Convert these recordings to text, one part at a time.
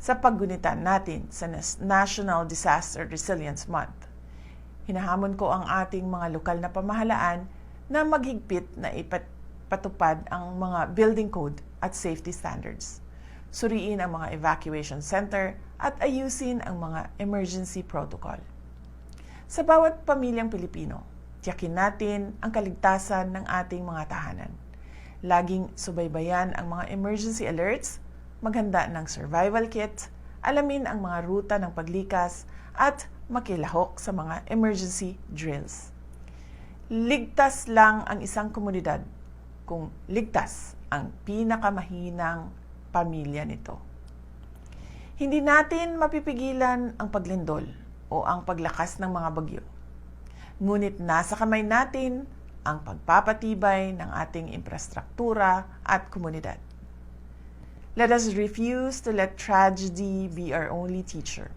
sa paggunitan natin sa National Disaster Resilience Month. Hinahamon ko ang ating mga lokal na pamahalaan na maghigpit na ipatupad ang mga building code at safety standards. Suriin ang mga evacuation center at ayusin ang mga emergency protocol. Sa bawat pamilyang Pilipino, tiyakin natin ang kaligtasan ng ating mga tahanan. Laging subaybayan ang mga emergency alerts, maghanda ng survival kit, alamin ang mga ruta ng paglikas, at makilahok sa mga emergency drills. Ligtas lang ang isang komunidad kung ligtas ang pinakamahinang pamilya nito. Hindi natin mapipigilan ang paglindol o ang paglakas ng mga bagyo. Ngunit nasa kamay natin ang pagpapatibay ng ating infrastruktura at komunidad. Let us refuse to let tragedy be our only teacher.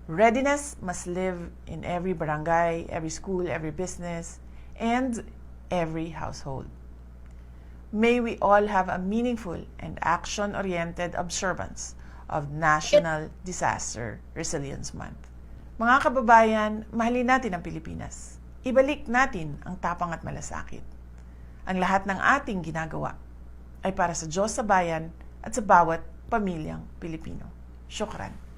Readiness must live in every barangay, every school, every business, and every household. May we all have a meaningful and action-oriented observance of National Disaster Resilience Month. Mga kababayan, mahalin natin ang Pilipinas. Ibalik natin ang tapang at malasakit. Ang lahat ng ating ginagawa ay para sa Diyos sa bayan at sa bawat pamilyang Pilipino. Syukran.